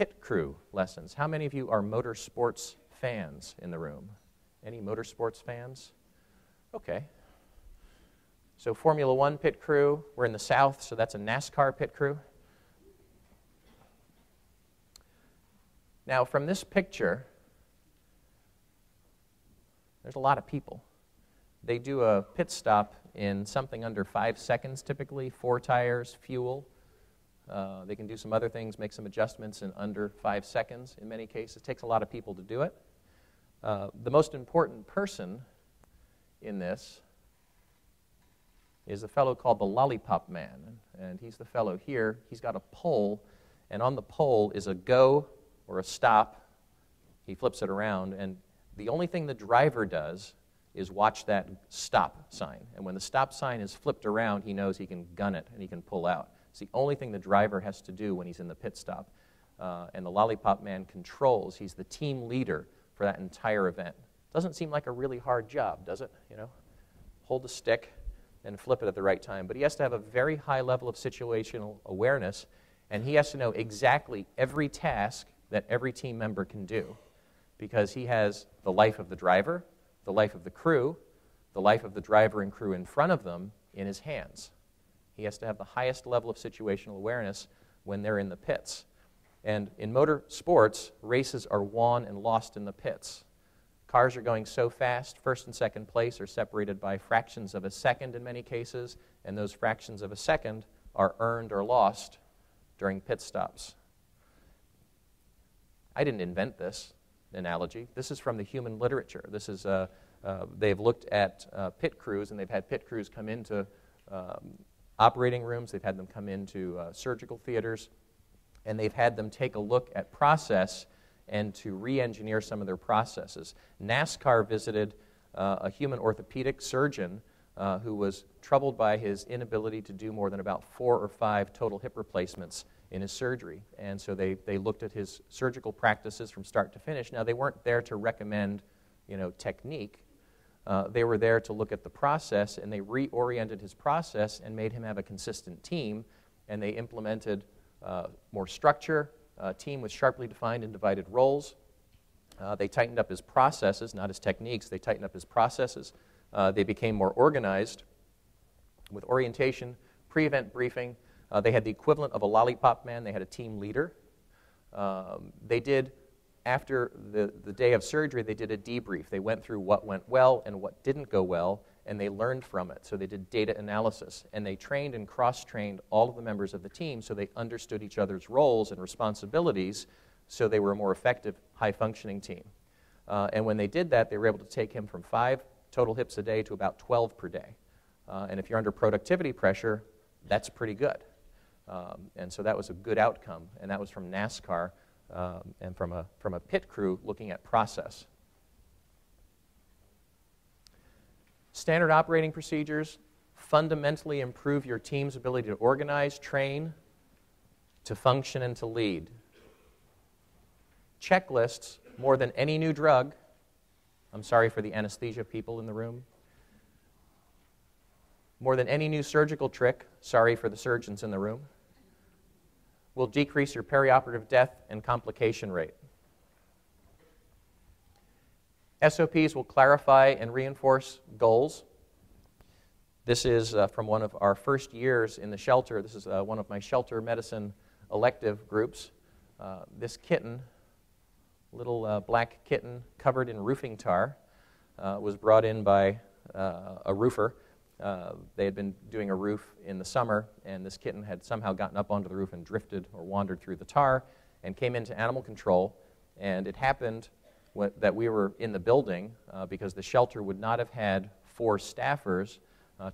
pit crew lessons. How many of you are motorsports fans in the room? Any motorsports fans? Okay. So Formula One pit crew, we're in the South, so that's a NASCAR pit crew. Now, from this picture, there's a lot of people. They do a pit stop in something under 5 seconds typically, 4 tires, fuel. They can do some other things, make some adjustments in under 5 seconds in many cases. It takes a lot of people to do it. The most important person in this is a fellow called the Lollipop Man. And he's the fellow here. He's got a pole, and on the pole is a go or a stop. He flips it around, and the only thing the driver does is watch that stop sign. And when the stop sign is flipped around, he knows he can gun it and he can pull out. It's the only thing the driver has to do when he's in the pit stop. And the Lollipop Man controls. He's the team leader for that entire event. Doesn't seem like a really hard job, does it? You know, hold the stick and flip it at the right time. But he has to have a very high level of situational awareness, and he has to know exactly every task that every team member can do, because he has the life of the driver, the life of the crew, the life of the driver and crew in front of them in his hands. He has to have the highest level of situational awareness when they're in the pits. And in motor sports, races are won and lost in the pits. Cars are going so fast, first and second place are separated by fractions of a second in many cases, and those fractions of a second are earned or lost during pit stops. I didn't invent this analogy. This is from the human literature. This is they've looked at pit crews, and they've had pit crews come into operating rooms. They've had them come into surgical theaters, and they've had them take a look at process and to re-engineer some of their processes. NASCAR visited a human orthopedic surgeon who was troubled by his inability to do more than about 4 or 5 total hip replacements in his surgery. And so they looked at his surgical practices from start to finish. Now, they weren't there to recommend, technique. They were there to look at the process, and they reoriented his process and made him have a consistent team, and they implemented more structure, a team with sharply defined and divided roles. They tightened up his processes, not his techniques. They tightened up his processes. They became more organized with orientation, pre-event briefing. They had the equivalent of a Lollipop Man. They had a team leader. They did, after the day of surgery, they did a debrief. They went through what went well and what didn't go well, and they learned from it. So they did data analysis, and they trained and cross-trained all of the members of the team so they understood each other's roles and responsibilities, so they were a more effective, high-functioning team. And when they did that, they were able to take him from 5 total hips a day to about 12 per day. And if you're under productivity pressure, that's pretty good. And so that was a good outcome, and that was from NASCAR and from a pit crew looking at process. Standard operating procedures fundamentally improve your team's ability to organize, train, to function, and to lead. Checklists, more than any new drug, I'm sorry for the anesthesia people in the room, more than any new surgical trick, sorry for the surgeons in the room, will decrease your perioperative death and complication rate. SOPs will clarify and reinforce goals. This is from one of our first years in the shelter. This is one of my shelter medicine elective groups. This kitten, little black kitten covered in roofing tar, was brought in by a roofer. They had been doing a roof in the summer, and this kitten had somehow gotten up onto the roof and drifted or wandered through the tar and came into animal control. And it happened that we were in the building because the shelter would not have had 4 staffers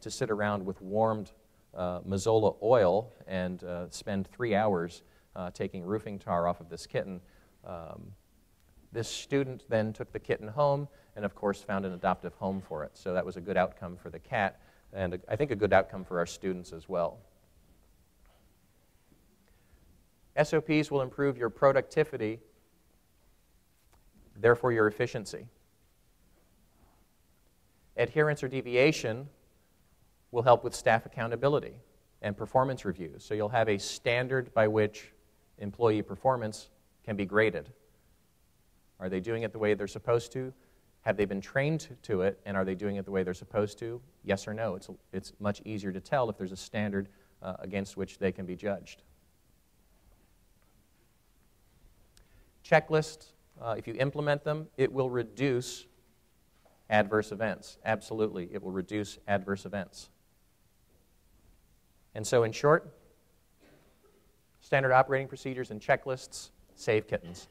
to sit around with warmed Mazola oil and spend 3 hours taking roofing tar off of this kitten. This student then took the kitten home and, of course, found an adoptive home for it. So that was a good outcome for the cat, and I think a good outcome for our students as well. SOPs will improve your productivity, therefore your efficiency. Adherence or deviation will help with staff accountability and performance reviews. So you'll have a standard by which employee performance can be graded. Are they doing it the way they're supposed to? Have they been trained to it, and are they doing it the way they're supposed to? Yes or no. It's much easier to tell if there's a standard against which they can be judged. Checklists, if you implement them, it will reduce adverse events. Absolutely, it will reduce adverse events. And so in short, standard operating procedures and checklists save kittens.